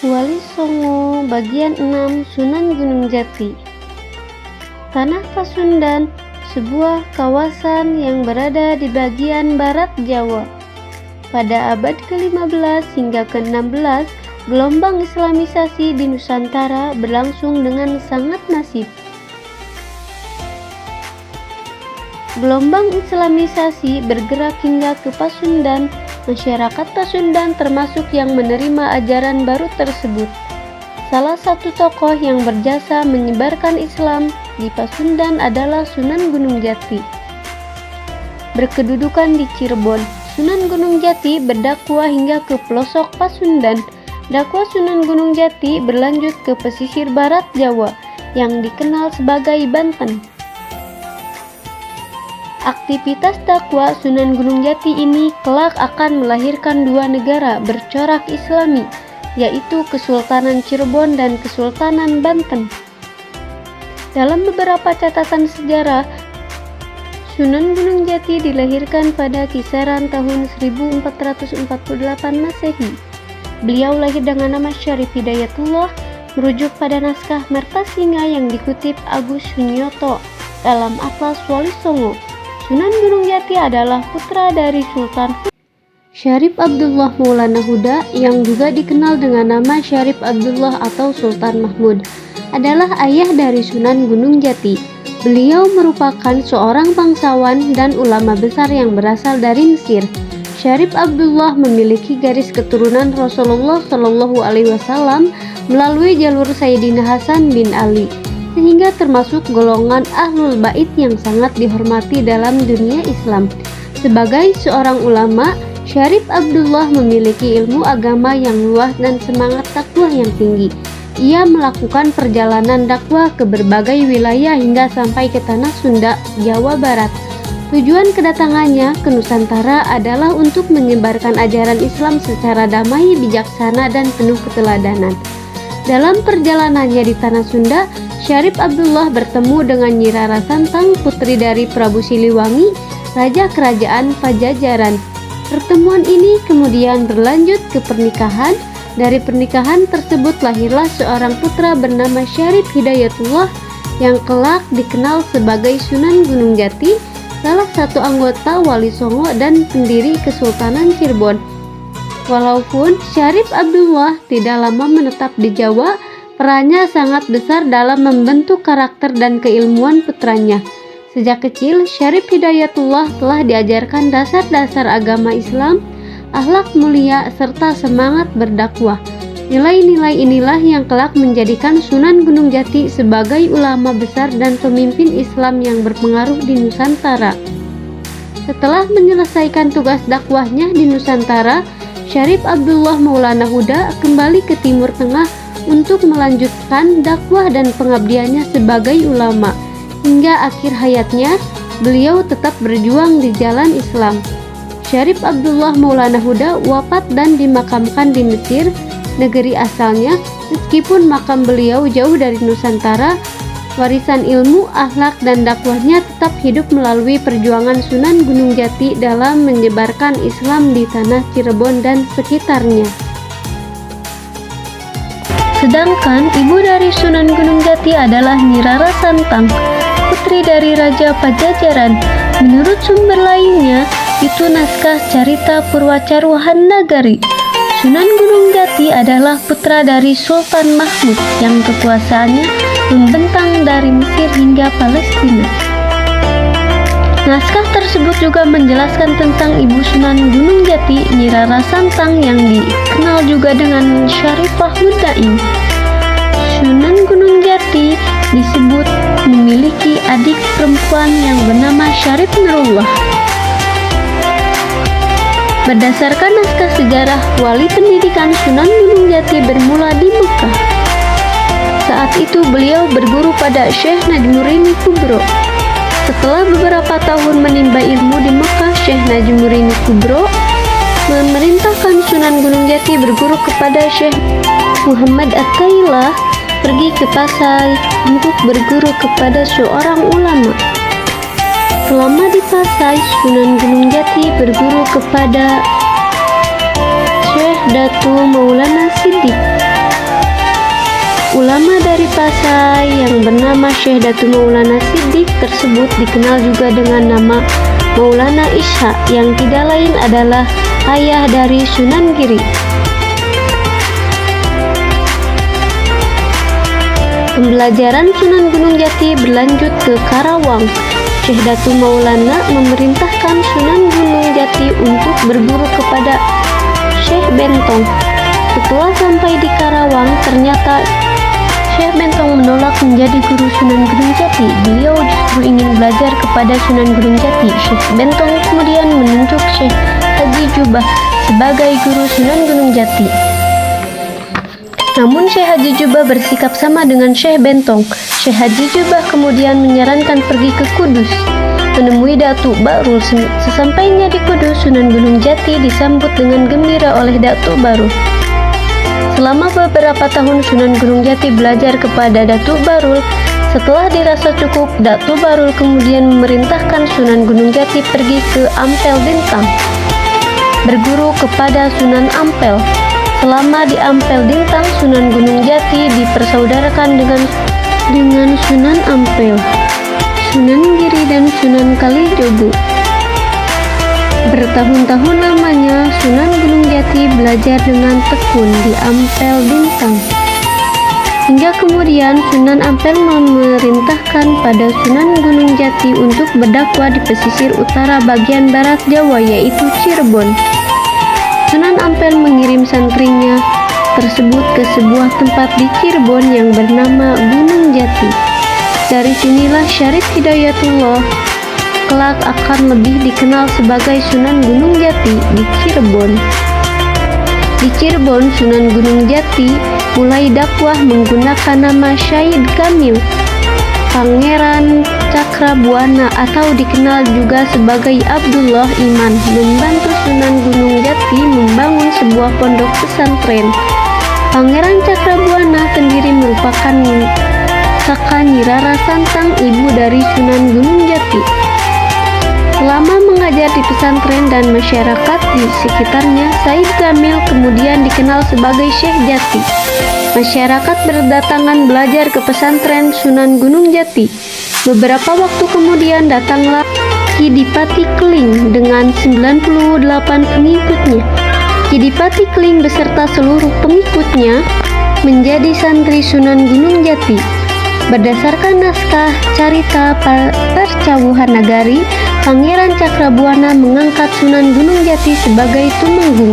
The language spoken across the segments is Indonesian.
Wali Songo bagian 6 Sunan Gunung Jati. Tanah Pasundan, sebuah kawasan yang berada di bagian barat Jawa. Pada abad ke-15 hingga ke-16, gelombang Islamisasi di Nusantara berlangsung dengan sangat masif. Gelombang Islamisasi bergerak hingga ke Pasundan. Masyarakat Pasundan termasuk yang menerima ajaran baru tersebut. Salah satu tokoh yang berjasa menyebarkan Islam di Pasundan adalah Sunan Gunung Jati. Berkedudukan di Cirebon, Sunan Gunung Jati berdakwah hingga ke pelosok Pasundan. Dakwah Sunan Gunung Jati berlanjut ke pesisir barat Jawa yang dikenal sebagai Banten. Aktivitas dakwah Sunan Gunung Jati ini kelak akan melahirkan dua negara bercorak Islami, yaitu Kesultanan Cirebon dan Kesultanan Banten. Dalam beberapa catatan sejarah, Sunan Gunung Jati dilahirkan pada kisaran tahun 1448 Masehi. Beliau lahir dengan nama Syarif Hidayatullah, merujuk pada naskah Mertasinga yang dikutip Agus Sunyoto dalam Atlas Wali Songo. Sunan Gunung Jati adalah putra dari Sultan Syarif Abdullah Maulana Huda yang juga dikenal dengan nama Syarif Abdullah atau Sultan Mahmud, adalah ayah dari Sunan Gunung Jati. Beliau merupakan seorang bangsawan dan ulama besar yang berasal dari Mesir. Syarif Abdullah memiliki garis keturunan Rasulullah Shallallahu Alaihi Wasallam melalui jalur Sayyidina Hasan bin Ali, sehingga termasuk golongan Ahlul Bait yang sangat dihormati dalam dunia Islam. Sebagai seorang ulama, Syarif Abdullah memiliki ilmu agama yang luas dan semangat dakwah yang tinggi. Ia melakukan perjalanan dakwah ke berbagai wilayah hingga sampai ke tanah Sunda, Jawa Barat. Tujuan kedatangannya ke Nusantara adalah untuk menyebarkan ajaran Islam secara damai, bijaksana, dan penuh keteladanan. Dalam perjalanannya di tanah Sunda, Syarif Abdullah bertemu dengan Nyi Rara Santang, putri dari Prabu Siliwangi, Raja Kerajaan Pajajaran. Pertemuan ini kemudian berlanjut ke pernikahan. Dari pernikahan tersebut lahirlah seorang putra bernama Syarif Hidayatullah yang kelak dikenal sebagai Sunan Gunung Jati, salah satu anggota Wali Songo dan pendiri Kesultanan Cirebon. Walaupun Syarif Abdullah tidak lama menetap di Jawa, perannya sangat besar dalam membentuk karakter dan keilmuan putranya. Sejak kecil, Syarif Hidayatullah telah diajarkan dasar-dasar agama Islam, akhlak mulia, serta semangat berdakwah. Nilai-nilai inilah yang kelak menjadikan Sunan Gunung Jati sebagai ulama besar dan pemimpin Islam yang berpengaruh di Nusantara. Setelah menyelesaikan tugas dakwahnya di Nusantara, Syarif Abdullah Maulana Huda kembali ke Timur Tengah untuk melanjutkan dakwah dan pengabdiannya sebagai ulama. Hingga akhir hayatnya, beliau tetap berjuang di jalan Islam. Syarif Abdullah Maulana Huda wafat dan dimakamkan di Mesir, negeri asalnya. Meskipun makam beliau jauh dari Nusantara, warisan ilmu, akhlak, dan dakwahnya tetap hidup melalui perjuangan Sunan Gunung Jati dalam menyebarkan Islam di tanah Cirebon dan sekitarnya. Sedangkan ibu dari Sunan Gunung Jati adalah Nyi Rara Santang, putri dari Raja Pajajaran. Menurut sumber lainnya, itu naskah Carita Purwacaruhan Nagari. Sunan Gunung Jati adalah putra dari Sultan Mahmud yang kekuasaannya membentang dari Mesir hingga Palestina. Naskah tersebut juga menjelaskan tentang ibu Sunan Gunung Jati, Nyi Rara Santang, yang dikenal juga dengan Syarifah Mudaim. Sunan Gunung Jati disebut memiliki adik perempuan yang bernama Syarif Nurullah. Berdasarkan naskah sejarah, wali pendidikan Sunan Gunung Jati bermula di Mekah. Saat itu beliau berguru pada Syekh Najmurini Kubro. Setelah beberapa tahun menimba ilmu di Mekah, Syekh Najmurini Kubro memerintahkan Sunan Gunung Jati berguru kepada Syekh Muhammad At-Tailah pergi ke Pasai untuk berguru kepada seorang ulama. Selama di Pasai, Sunan Gunung Jati berguru kepada Syekh Datu Maulana Siddiq. Ulama dari Pasai yang bernama Syekh Datu Maulana Siddiq tersebut dikenal juga dengan nama Maulana Ishaq, yang tidak lain adalah ayah dari Sunan Giri. Pembelajaran Sunan Gunung Jati berlanjut ke Karawang. Syekh Datu Maulana memerintahkan Sunan Gunung Jati untuk berguru kepada Syekh Bentong. Setelah sampai di Karawang, ternyata Syekh Bentong menolak menjadi guru Sunan Gunung Jati. Beliau justru ingin belajar kepada Sunan Gunung Jati. Syekh Bentong kemudian menunjuk Syekh Haji Jubah sebagai guru Sunan Gunung Jati. Namun Syekh Haji Jubah bersikap sama dengan Syekh Bentong. Syekh Haji Jubah kemudian menyarankan pergi ke Kudus, menemui Datuk Barul. Sesampainya di Kudus, Sunan Gunung Jati disambut dengan gembira oleh Datuk Barul. Selama beberapa tahun Sunan Gunung Jati belajar kepada Datuk Barul. Setelah dirasa cukup, Datuk Barul kemudian memerintahkan Sunan Gunung Jati pergi ke Ampel Dintang, berguru kepada Sunan Ampel. Selama di Ampel Dintang, Sunan Gunung Jati dipersaudarakan dengan Sunan Ampel, Sunan Giri, dan Sunan Kalijogo. Bertahun-tahun lamanya Sunan Gunung Jati belajar dengan tekun di Ampel Dintang, hingga kemudian Sunan Ampel memerintahkan pada Sunan Gunung Jati untuk berdakwah di pesisir utara bagian barat Jawa, yaitu Cirebon. Sunan Ampel mengirim santrinya tersebut ke sebuah tempat di Cirebon yang bernama Gunung Jati. Dari sinilah Syarif Hidayatullah kelak akan lebih dikenal sebagai Sunan Gunung Jati di Cirebon. Di Cirebon, Sunan Gunung Jati mulai dakwah menggunakan nama Syahid Kamil, Pangeran Cakrabuana, atau dikenal juga sebagai Abdullah Iman, membantu Sunan Gunung Jati membangun sebuah pondok pesantren. Pangeran Cakrabuana sendiri merupakan Saka Nyi Rara Santang, ibu dari Sunan Gunung Jati. Selama mengajar di pesantren dan masyarakat di sekitarnya, Syahid Kamil kemudian dikenal sebagai Syekh Jati. Masyarakat berdatangan belajar ke pesantren Sunan Gunung Jati. Beberapa waktu kemudian datanglah Kidipati Keling dengan 98 pengikutnya. Kidipati Keling beserta seluruh pengikutnya menjadi santri Sunan Gunung Jati. Berdasarkan naskah Carita Percawuhan Nagari, Pangeran Cakrabuana mengangkat Sunan Gunung Jati sebagai tumenggung,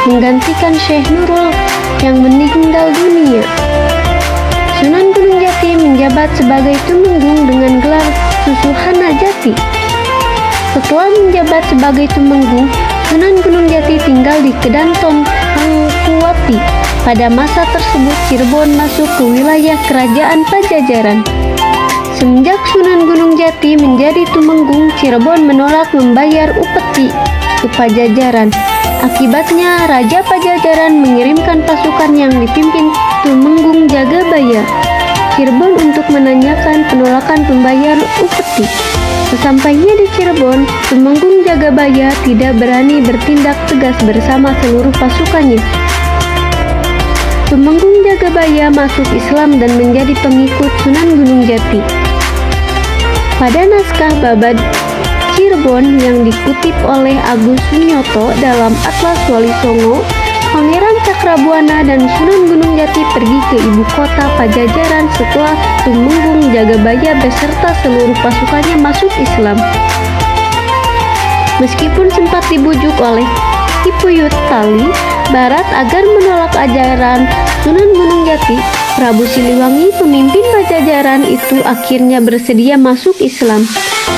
menggantikan Syekh Nurul yang meninggal dunia. Sunan Gunung Jati menjabat sebagai tumenggung dengan gelar Susuhana Jati. Setelah menjabat sebagai tumenggung, Sunan Gunung Jati tinggal di Kedantong Hangkuwati. Pada masa tersebut Cirebon masuk ke wilayah Kerajaan Pajajaran. Semenjak Sunan Gunung Jati menjadi tumenggung, Cirebon menolak membayar upeti ke Pajajaran. Akibatnya Raja Pajajaran mengirimkan pasukan yang dipimpin Tumenggung Jagabaya Cirebon untuk menanyakan penolakan pembayar upeti. Sesampainya di Cirebon, Tumenggung Jagabaya tidak berani bertindak tegas bersama seluruh pasukannya. Tumenggung Jagabaya masuk Islam dan menjadi pengikut Sunan Gunung Jati. Pada naskah Babad Cirebon yang dikutip oleh Agus Sunyoto dalam Atlas Wali Songo, Pangeran Cakrabuana dan Sunan Gunung Jati pergi ke ibu kota Pajajaran setelah Tumenggung Jagabaya beserta seluruh pasukannya masuk Islam. Meskipun sempat dibujuk oleh Kipuyut Tali Barat agar menolak ajaran Sunan Gunung Jati, Prabu Siliwangi, pemimpin Pajajaran itu akhirnya bersedia masuk Islam.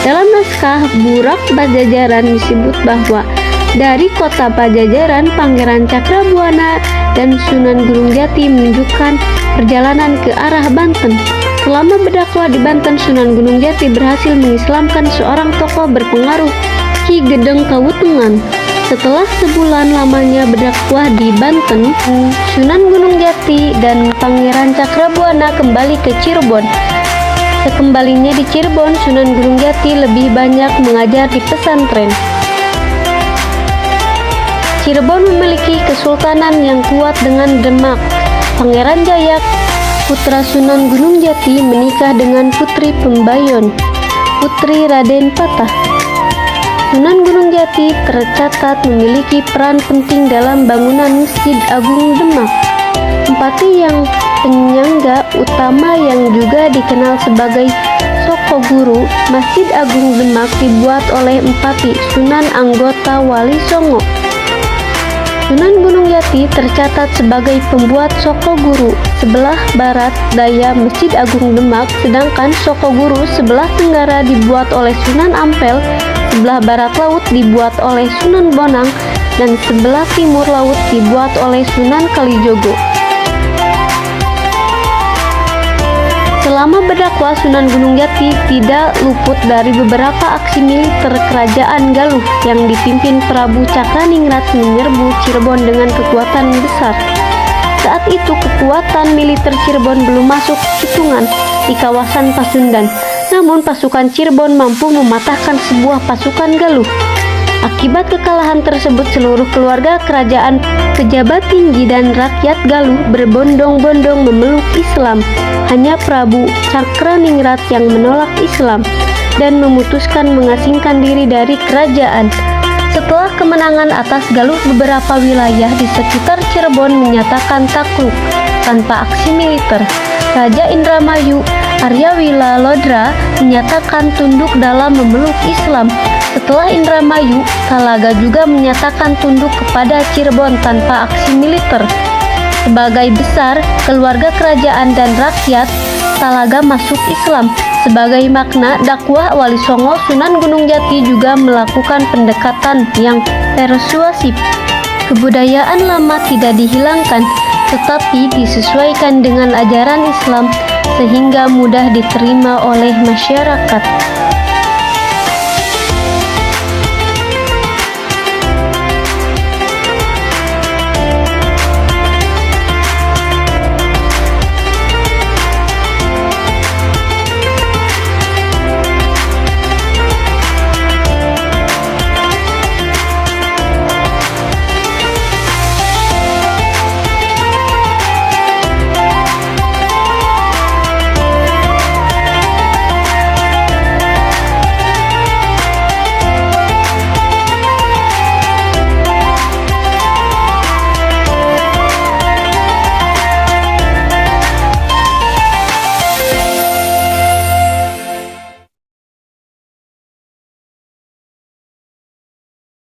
Dalam naskah Burak Pajajaran disebut bahwa dari kota Pajajaran, Pangeran Cakrabuana dan Sunan Gunung Jati menunjukkan perjalanan ke arah Banten. Selama berdakwah di Banten, Sunan Gunung Jati berhasil mengislamkan seorang tokoh berpengaruh, Ki Gedeng Kawutungan. Setelah sebulan lamanya berdakwah di Banten, Sunan Gunung Jati dan Pangeran Cakrabuana kembali ke Cirebon. Sekembalinya di Cirebon, Sunan Gunung Jati lebih banyak mengajar di pesantren. Cirebon memiliki kesultanan yang kuat dengan Demak. Pangeran Jaya putra Sunan Gunung Jati menikah dengan Putri Pembayon, putri Raden Patah. Sunan Gunung Jati tercatat memiliki peran penting dalam bangunan Masjid Agung Demak. Empati yang penyangga utama yang juga dikenal sebagai Soko Guru Masjid Agung Demak dibuat oleh Empati Sunan anggota Wali Songo. Sunan Gunung Jati tercatat sebagai pembuat Soko Guru sebelah barat daya Masjid Agung Demak, sedangkan Soko Guru sebelah tenggara dibuat oleh Sunan Ampel, sebelah barat laut dibuat oleh Sunan Bonang, dan sebelah timur laut dibuat oleh Sunan Kalijogo. Selama berdakwah, Sunan Gunung Jati tidak luput dari beberapa aksi militer kerajaan Galuh yang dipimpin Prabu Cakraningrat menyerbu Cirebon dengan kekuatan besar. Saat itu kekuatan militer Cirebon belum masuk hitungan di kawasan Pasundan, namun pasukan Cirebon mampu mematahkan sebuah pasukan Galuh. Akibat kekalahan tersebut, seluruh keluarga kerajaan, pejabat tinggi dan rakyat Galuh berbondong-bondong memeluk Islam. Hanya Prabu Cakraningrat yang menolak Islam dan memutuskan mengasingkan diri dari kerajaan. Setelah kemenangan atas Galuh, beberapa wilayah di sekitar Cirebon menyatakan takluk tanpa aksi militer. Raja Indramayu Aryawila Lodra menyatakan tunduk dalam memeluk Islam. Setelah Indramayu, Talaga juga menyatakan tunduk kepada Cirebon tanpa aksi militer. Sebagai besar keluarga kerajaan dan rakyat, Talaga masuk Islam. Sebagai makna dakwah Wali Songo, Sunan Gunung Jati juga melakukan pendekatan yang persuasif. Kebudayaan lama tidak dihilangkan, tetapi disesuaikan dengan ajaran Islam sehingga mudah diterima oleh masyarakat.